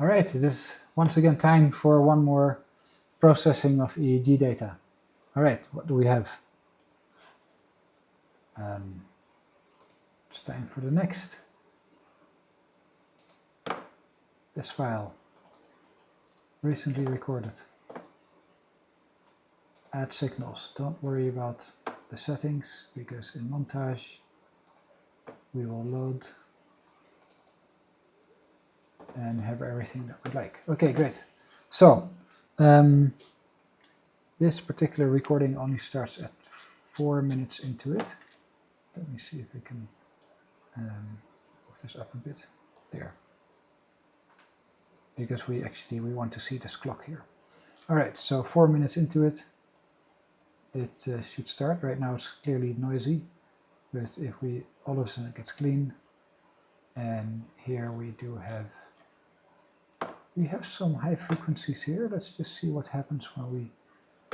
All right, it is once again time for one more processing of EEG data. All right, what do we have? It's time for the next. This file, recently recorded. Add signals. Don't worry about the settings, because in montage we will load and have everything that we'd like. Okay, great. So this particular recording only starts at 4 minutes into it. Let me see if we can move this up a bit. There. Because we want to see this clock here. All right, so 4 minutes into it, it should start. Right now it's clearly noisy, but if we, all of a sudden it gets clean, and here we have some high frequencies here. Let's just see what happens when we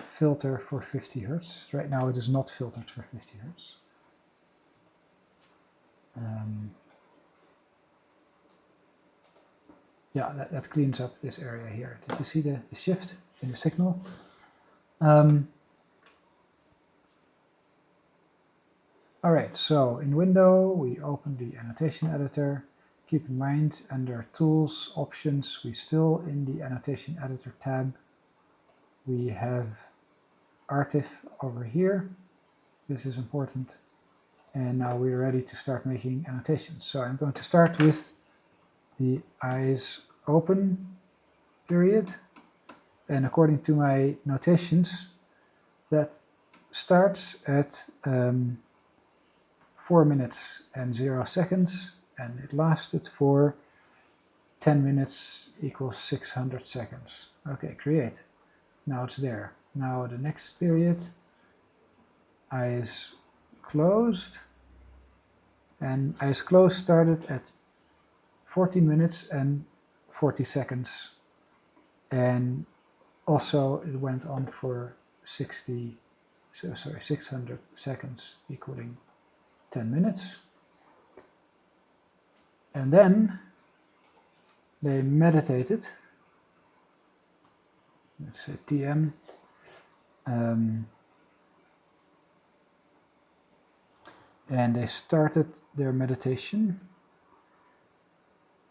filter for 50 Hertz. Right now it is not filtered for 50 Hertz. Yeah, that cleans up this area here. Did you see the shift in the signal? All right, so in Window, we open the annotation editor. Keep in mind, under Tools, Options, we still in the annotation editor tab. We have Artif over here. This is important. And now we're ready to start making annotations. So I'm going to start with the eyes open period. And according to my notations, that starts at 4 minutes and 0 seconds, and it lasted for 10 minutes equals 600 seconds. Okay, create. Now it's there. Now the next period, eyes closed, and eyes closed started at 14 minutes and 40 seconds, and also it went on for 600 seconds, equaling 10 minutes. And then they meditated. Let's say TM. And they started their meditation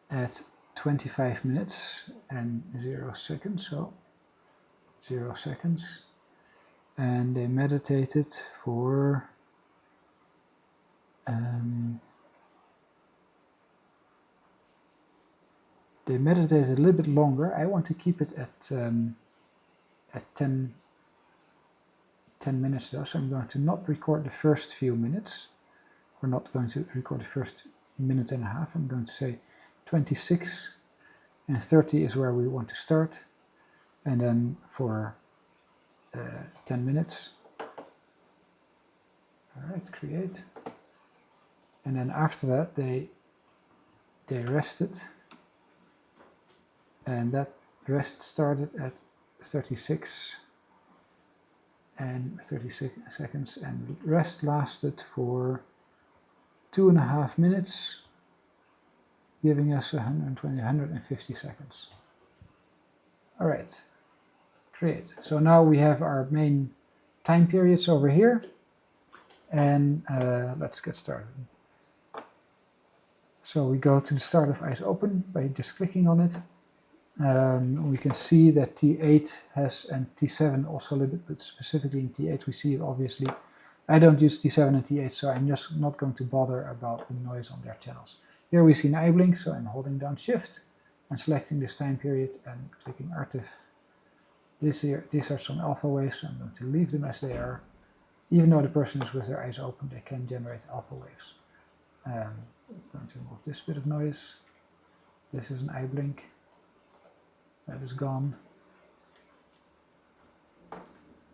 at 25 minutes and 0 seconds, so 0 seconds. And they meditated for they meditated a little bit longer. I want to keep it at 10 minutes though, so I'm going to not record the first few minutes. We're not going to record the first minute and a half. I'm going to say 26 and 30 is where we want to start, and then for 10 minutes. All right, create. And then after that they rested, and that rest started at 36 and 36 seconds, and rest lasted for 2.5 minutes, giving us 150 seconds. All right, create. So now we have our main time periods over here, and let's get started. So we go to the start of eyes open by just clicking on it. We can see that T8 has, and T7 also a little bit, but specifically in T8 we see it obviously. I don't use T7 and T8, so I'm just not going to bother about the noise on their channels. Here we see an eye blink, so I'm holding down Shift and selecting this time period and clicking Artif. These are some alpha waves, so I'm going to leave them as they are. Even though the person is with their eyes open, they can generate alpha waves. I'm going to remove this bit of noise. This is an eye blink. That is gone.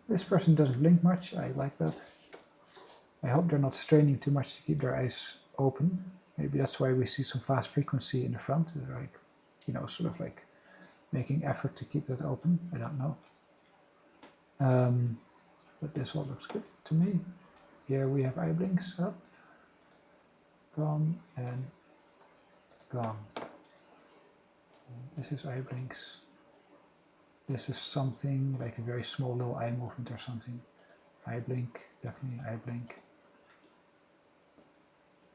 This person doesn't blink much. I like that. I hope they're not straining too much to keep their eyes open. Maybe that's why we see some fast frequency in the front. They're like, you know, sort of like making effort to keep that open. I don't know. But this all looks good to me. Here we have eye blinks up, gone, and gone. And This is eye blinks. This is something like a very small little eye movement or something. Eye blink, definitely an eye blink.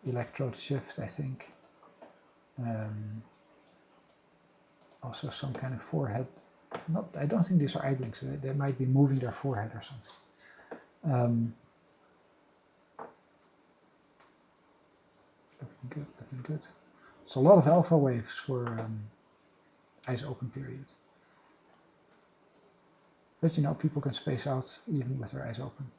Electrode shift, I think. Also some kind of forehead. I don't think these are eye blinks. They might be moving their forehead or something. Looking good, looking good. So a lot of alpha waves for eyes open period. But you know, people can space out even with their eyes open.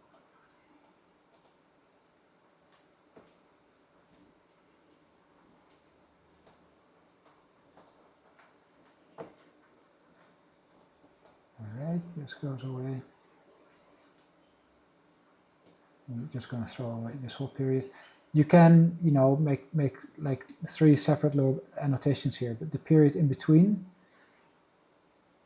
Alright, this goes away. I'm just going to throw away this whole period. You can, you know, make like 3 separate little annotations here, but the period in between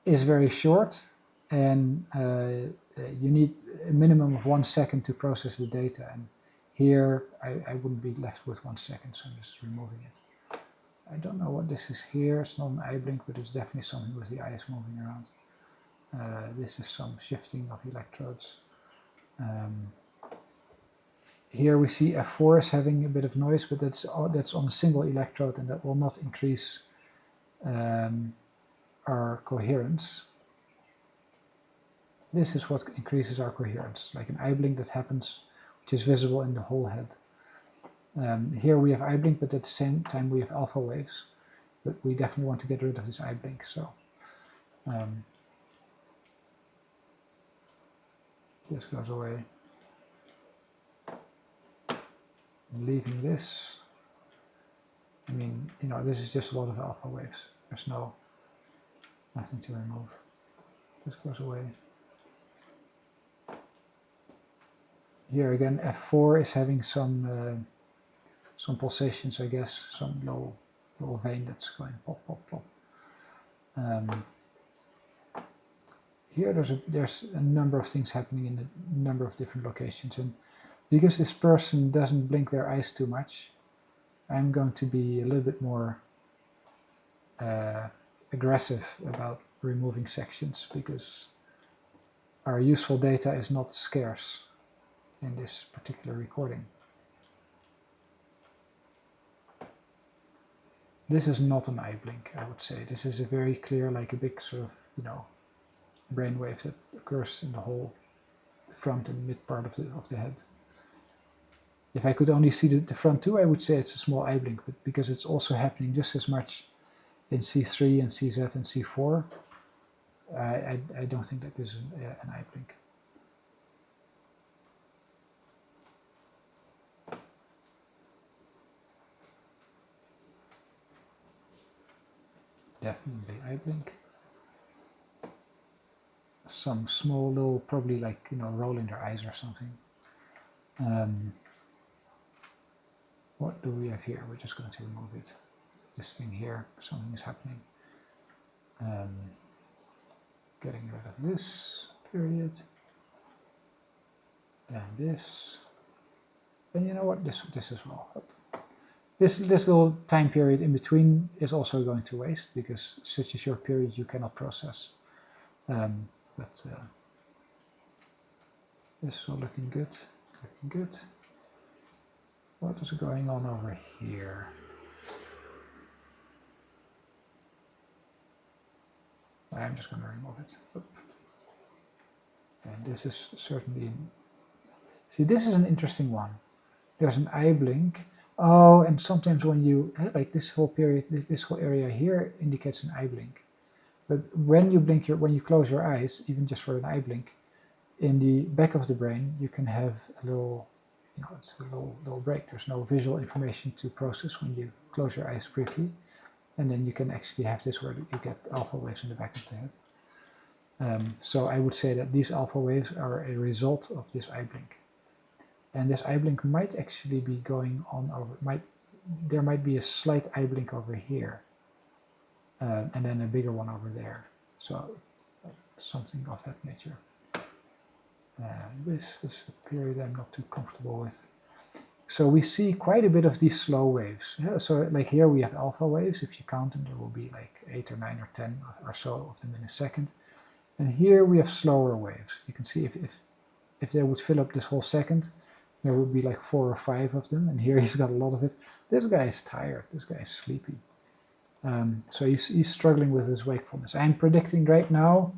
is very short, and you need a minimum of 1 second to process the data. And here, I wouldn't be left with 1 second, so I'm just removing it. I don't know what this is here. It's not an eye blink, but it's definitely something with the eyes moving around. This is some shifting of electrodes. Here we see F4 is having a bit of noise, but that's on a single electrode, and that will not increase our coherence. This is what increases our coherence, like an eye blink that happens, which is visible in the whole head. Here we have eye blink, but at the same time we have alpha waves. But we definitely want to get rid of this eye blink, so this goes away. Leaving this, I mean, you know, this is just a lot of alpha waves. There's nothing to remove. This goes away. Here again, F4 is having some pulsations, I guess, some little vein that's going pop, pop, pop. Here there's a number of things happening in a number of different locations, and because this person doesn't blink their eyes too much, I'm going to be a little bit more aggressive about removing sections, because our useful data is not scarce in this particular recording. This is not an eye blink, I would say. This is a very clear, like a big sort of, you know, brainwave that occurs in the whole front and mid part of the head. If I could only see the front too, I would say it's a small eye blink, but because it's also happening just as much in C3 and CZ and C4, I don't think that this is an eye blink. Definitely eye blink. Some small little, probably like, you know, rolling their eyes or something. What do we have here? We're just going to remove it. This thing here, something is happening. Getting rid of this period. And this. And you know what? This as well. This little time period in between is also going to waste, because such a short period you cannot process. But this is all looking good. Looking good. What is going on over here? I'm just going to remove it. And this is certainly... See, this is an interesting one. There's an eye blink. Oh, and sometimes when you, like this whole period, this whole area here indicates an eye blink. But when you blink when you close your eyes, even just for an eye blink, in the back of the brain, you can have a little, you know, it's a little break. There's no visual information to process when you close your eyes briefly. And then you can actually have this where you get alpha waves in the back of the head. So I would say that these alpha waves are a result of this eye blink. And this eye blink might actually be going on over, there might be a slight eye blink over here. And then a bigger one over there. So something of that nature. This is a period I'm not too comfortable with. So we see quite a bit of these slow waves. Yeah, so like here we have alpha waves. If you count them, there will be like 8 or 9 or 10 or so of them in a second. And here we have slower waves. You can see if they would fill up this whole second, there would be like 4 or 5 of them. And here he's got a lot of it. This guy is tired. This guy is sleepy. So he's struggling with his wakefulness. I'm predicting right now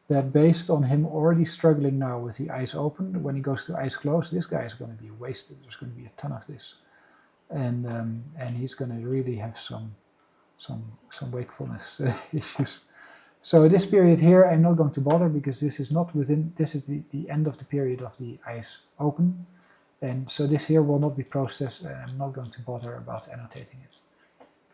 that based on him already struggling now with the eyes open, when he goes to eyes closed, this guy is going to be wasted. There's going to be a ton of this, and he's going to really have some wakefulness issues. So this period here, I'm not going to bother because this is not within. This is the end of the period of the eyes open, and so this here will not be processed, and I'm not going to bother about annotating it.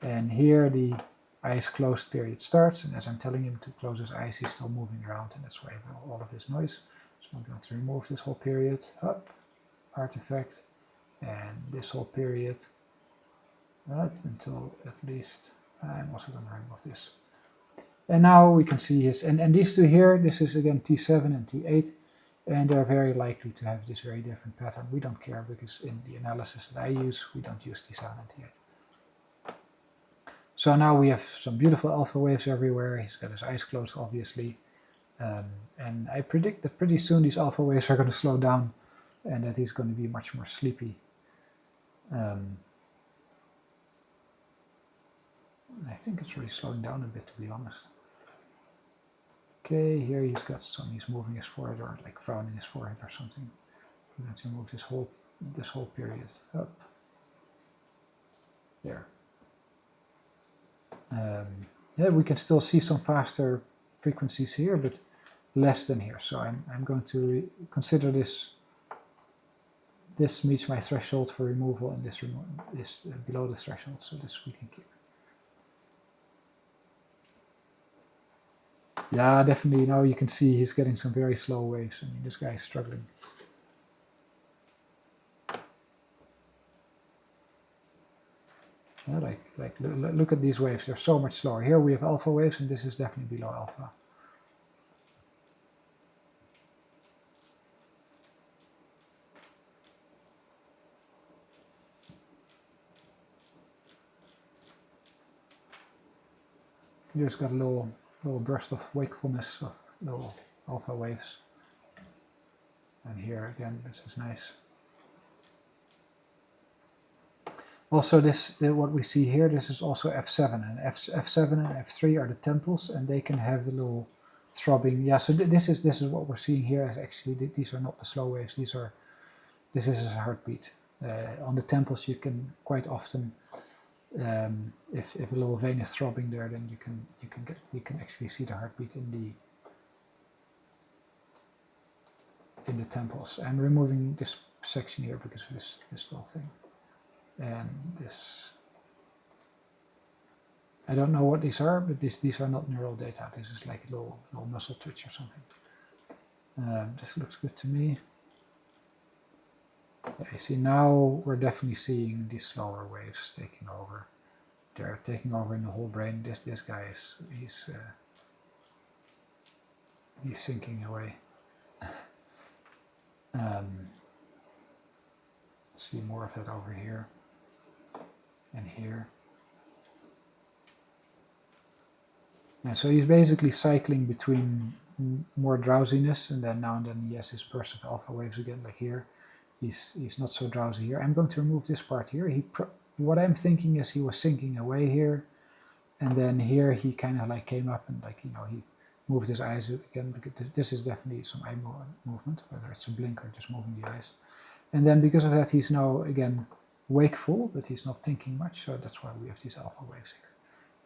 And here the eyes closed period starts, and as I'm telling him to close his eyes, he's still moving around, and that's why I have all of this noise. So I'm going to remove this whole period, up, artifact, and this whole period, up until at least, I'm also going to remove this. And now we can see his, and these two here, this is again T7 and T8, and they're very likely to have this very different pattern. We don't care because in the analysis that I use, we don't use T7 and T8. So now we have some beautiful alpha waves everywhere. He's got his eyes closed, obviously. And I predict that pretty soon these alpha waves are going to slow down and that he's going to be much more sleepy. I think it's really slowing down a bit, to be honest. Okay, here he's got some, he's moving his forehead or like frowning his forehead or something. I'm going to move this whole period up. There. Yeah, we can still see some faster frequencies here, but less than here. So I'm going to consider this meets my threshold for removal, and this is below the threshold, so this we can keep. Yeah, definitely. Now you can see he's getting some very slow waves. I mean, this guy is struggling. Yeah, like look at these waves. They're so much slower. Here we have alpha waves, and this is definitely below alpha. Here's got a little burst of wakefulness of little alpha waves. And here again, this is nice. Also, what we see here, this is also F7, and F7 and F3 are the temples, and they can have a little throbbing. Yeah, so this is what we're seeing here. Is actually these are not the slow waves. This is his heartbeat. On the temples, you can quite often, if a little vein is throbbing there, then you can actually see the heartbeat in the temples. I'm removing this section here because of this little thing. And this, I don't know what these are, but these are not neural data. This is like a little muscle twitch or something. This looks good to me. Yeah, you see now we're definitely seeing these slower waves taking over. They're taking over in the whole brain. This guy is he's sinking away. See more of that over here and here. And so he's basically cycling between more drowsiness, and then now and then he has his burst of alpha waves again, like here. He's not so drowsy here. I'm going to remove this part here. What I'm thinking is he was sinking away here, and then here he kind of like came up and like, you know, he moved his eyes again, because this is definitely some eye movement, whether it's a blink or just moving the eyes. And then because of that, he's now again wakeful, but he's not thinking much, so that's why we have these alpha waves here.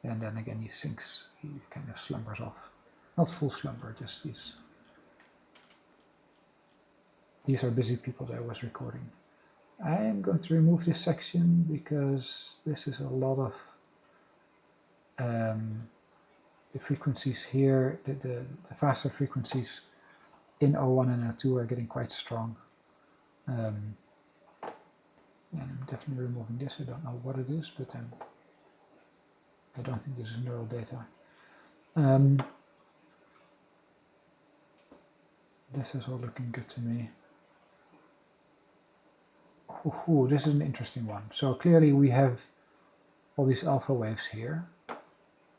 And then again he sinks, he kind of slumbers off. Not full slumber, just these are busy people that I was recording. I am going to remove this section because this is a lot of the frequencies here, the faster frequencies in O1 and O2 are getting quite strong. And I'm definitely removing this. I don't know what it is, but I don't think this is neural data. This is all looking good to me. This is an interesting one. So clearly we have all these alpha waves here,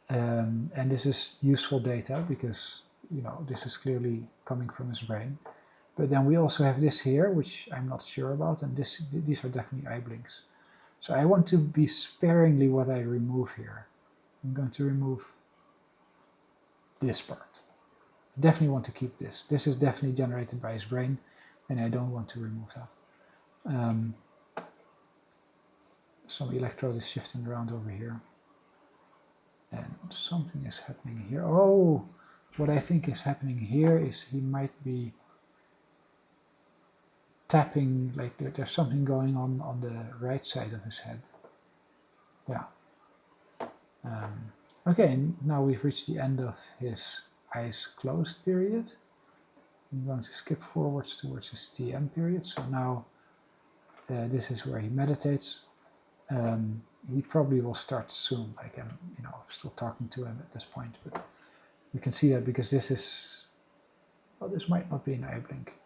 and this is useful data because, you know, this is clearly coming from his brain. But then we also have this here, which I'm not sure about, and these are definitely eye blinks. So I want to be sparingly what I remove here. I'm going to remove this part. I definitely want to keep this. This is definitely generated by his brain, and I don't want to remove that. Some electrode is shifting around over here. And something is happening here. Oh, what I think is happening here is he might be tapping, like there's something going on the right side of his head. Yeah. Okay, now we've reached the end of his eyes closed period. I'm going to skip forwards towards his TM period. So now this is where he meditates. He probably will start soon. Like I'm, you know, still talking to him at this point, but we can see that because this is, well, this might not be an eye blink.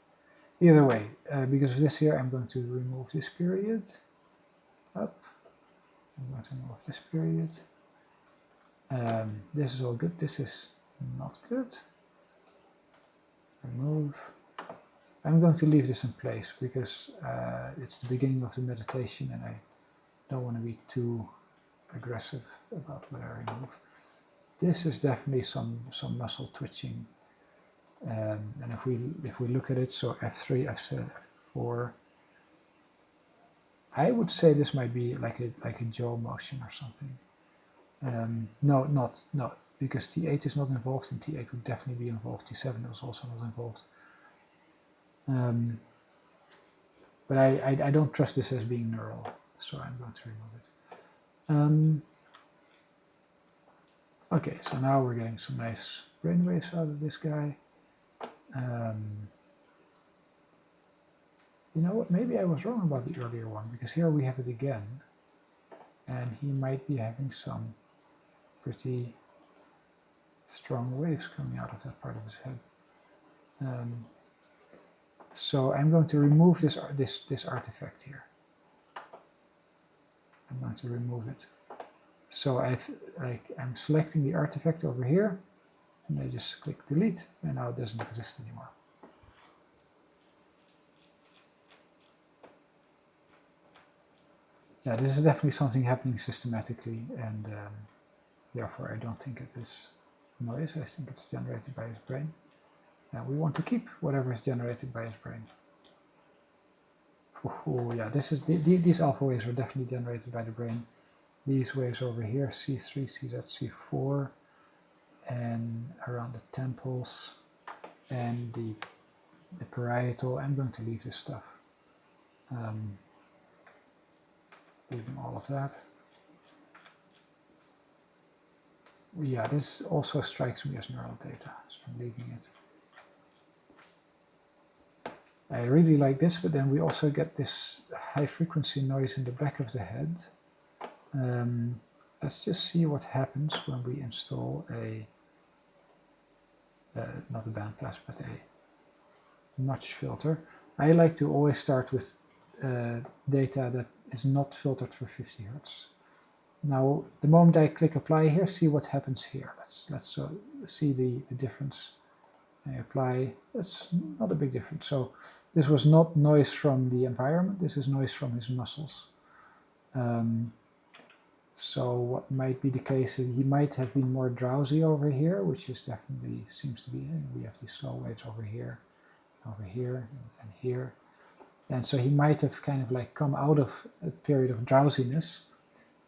Either way, because of this here, I'm going to remove this period. Up. I'm going to remove this period. This is all good. This is not good. Remove. I'm going to leave this in place because it's the beginning of the meditation and I don't want to be too aggressive about what I remove. This is definitely some muscle twitching, and if we look at it, so F3, F4, I would say this might be like a jaw motion or something. No, not because T8 is not involved, and T8 would definitely be involved. T7 was also not involved. But I don't trust this as being neural, so I'm going to remove it. Okay, so now we're getting some nice brainwaves out of this guy. You know what, maybe I was wrong about the earlier one, because here we have it again, and he might be having some pretty strong waves coming out of that part of his head. So I'm going to remove this artifact here. I'm going to remove it. So I'm selecting the artifact over here, and I just click delete, and now it doesn't exist anymore. Yeah, this is definitely something happening systematically, and therefore I don't think it is noise. I think it's generated by his brain. And we want to keep whatever is generated by his brain. Yeah, these alpha waves are definitely generated by the brain. These waves over here, C3, CZ, C4, and around the temples, and the parietal. I'm going to leave this stuff. Leaving all of that. Yeah, this also strikes me as neural data, so I'm leaving it. I really like this, but then we also get this high frequency noise in the back of the head. Let's just see what happens when we install not a bandpass, but a notch filter. I like to always start with data that is not filtered for 50 Hertz. Now, the moment I click apply here, see what happens here. Let's see the difference. I apply, that's not a big difference. So this was not noise from the environment, this is noise from his muscles. So what might be the case, he might have been more drowsy over here, which is definitely seems to be, we have these slow waves over here, and here. And so he might have kind of like come out of a period of drowsiness.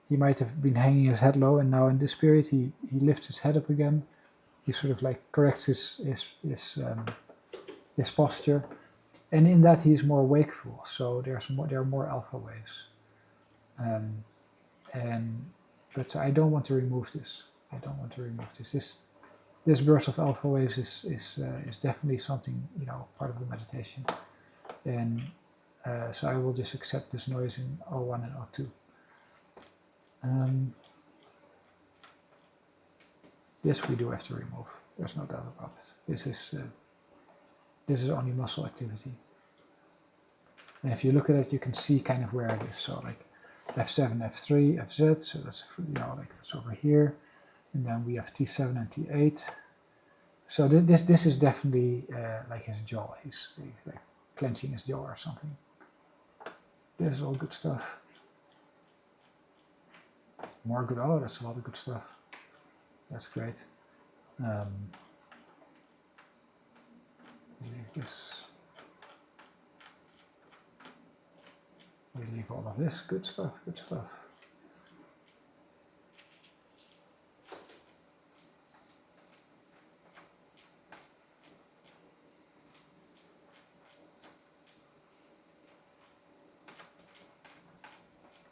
He might have been hanging his head low, and now in this period he lifts his head up again. He sort of like corrects his posture, and in that he's more wakeful. So there are more alpha waves, but I don't want to remove this. I don't want to remove this. This burst of alpha waves is definitely something, you know, part of the meditation, and so I will just accept this noise in O1 and O2. This we do have to remove. There's no doubt about it. This is only muscle activity. And if you look at it, you can see kind of where it is. So like F7, F3, FZ, so that's, you know, like it's over here. And then we have T7 and T8. So this is definitely like his jaw. He's like clenching his jaw or something. This is all good stuff. More good. Oh, that's a lot of good stuff. That's great. Leave this. We leave all of this. Good stuff. Good stuff.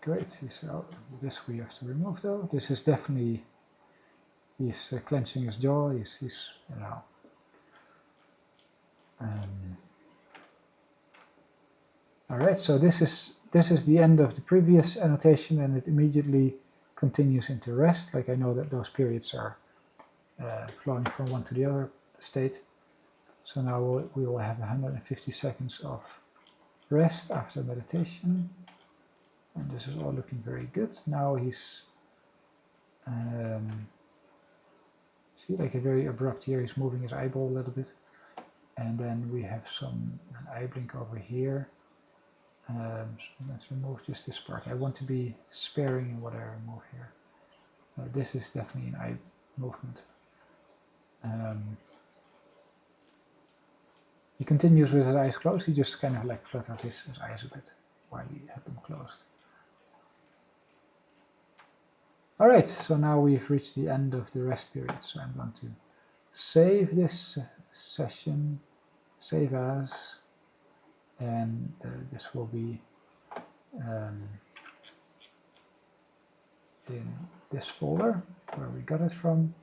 Great. So this we have to remove though. This is definitely, he's clenching his jaw. He's you know. All right. So this is the end of the previous annotation, and it immediately continues into rest. Like I know that those periods are flowing from one to the other state. So now we will have 150 seconds of rest after meditation. And this is all looking very good. Now he's, see, like a very abrupt here, he's moving his eyeball a little bit. And then we have an eye blink over here. So let's remove just this part. I want to be sparing in what I remove here. This is definitely an eye movement. He continues with his eyes closed. He just kind of like flutters his eyes a bit while he had them closed. All right, so now we've reached the end of the rest period. So I'm going to save this session, save as, and this will be in this folder where we got it from,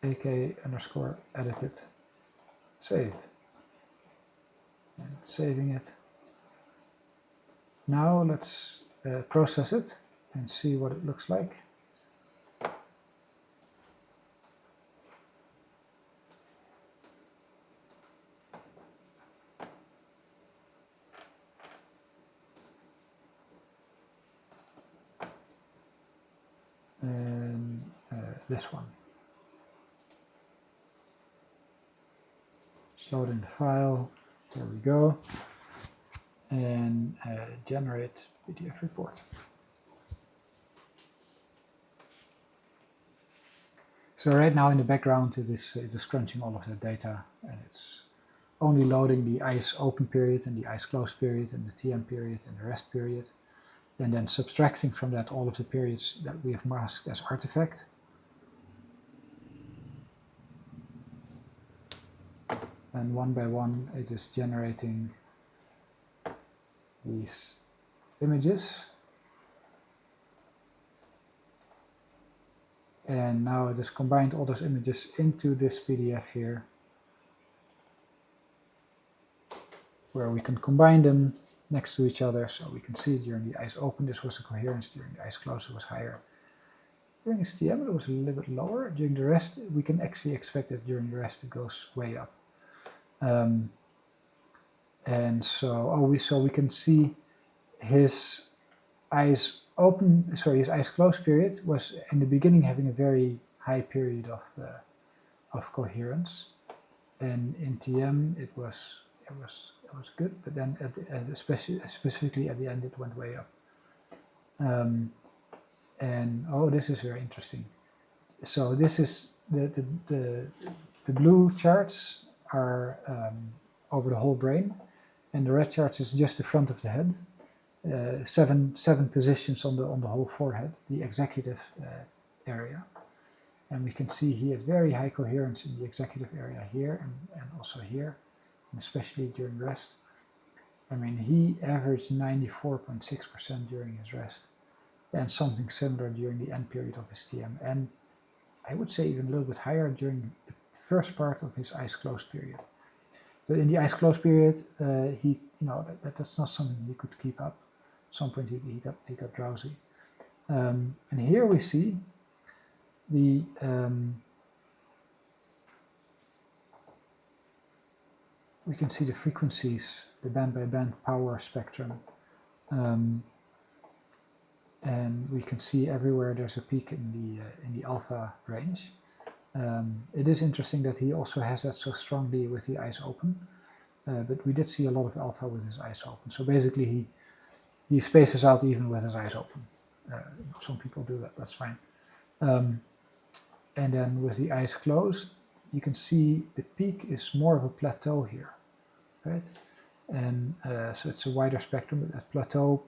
ak_edited, save, and saving it. Now let's process it and see what it looks like. And this one. Just loading the file. There we go. And generate PDF report. So right now in the background it is crunching all of the data, and it's only loading the eyes open period and the eyes closed period and the TM period and the rest period, and then subtracting from that all of the periods that we have masked as artifact. And one by one it is generating these images. And now it has combined all those images into this PDF here, where we can combine them next to each other. So we can see during the eyes open this was a coherence, during the eyes closed it was higher. During STM it was a little bit lower. During the rest we can actually expect that during the rest it goes way up. And so we can see his eyes open, sorry, his eyes closed period was in the beginning having a very high period of coherence, and in TM it was good, but then specifically at the end it went way up. And oh, this is very interesting. So this is the blue charts are over the whole brain, and the red charts is just the front of the head. Seven positions on the whole forehead, the executive area, and we can see he had very high coherence in the executive area here and also here, and especially during rest. I mean, he averaged 94.6% during his rest, and something similar during the end period of his TM, and I would say even a little bit higher during the first part of his eyes closed period. But in the eyes closed period, he, that's not something he could keep up. At some point he got drowsy. And here we see the we can see the frequencies, the band-by-band power spectrum, and we can see everywhere there's a peak in the alpha range. It is interesting that he also has that so strongly with the eyes open, but we did see a lot of alpha with his eyes open. So basically he spaces out even with his eyes open. Some people do that, that's fine. And then with the eyes closed, you can see the peak is more of a plateau here, right? And so it's a wider spectrum, but that plateau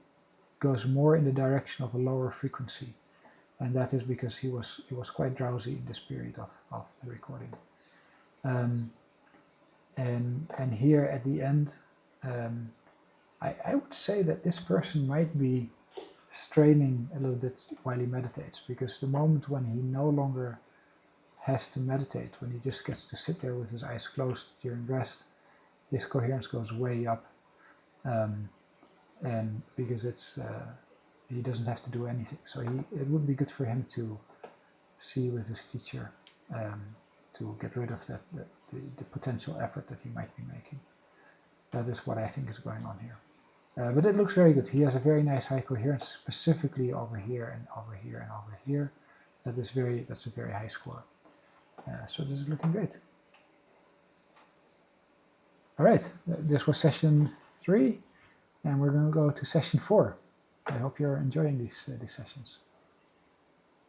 goes more in the direction of a lower frequency. And that is because he was quite drowsy in this period of the recording. And here at the end, I would say that this person might be straining a little bit while he meditates, because the moment when he no longer has to meditate, when he just gets to sit there with his eyes closed during rest, his coherence goes way up, and because he doesn't have to do anything. So it would be good for him to see with his teacher to get rid of the potential effort that he might be making. That is what I think is going on here. But it looks very good. He has a very nice high coherence, specifically over here and over here and over here. That's a very high score. So this is looking great. All right, this was session 3, and we're going to go to session 4. I hope you're enjoying these sessions.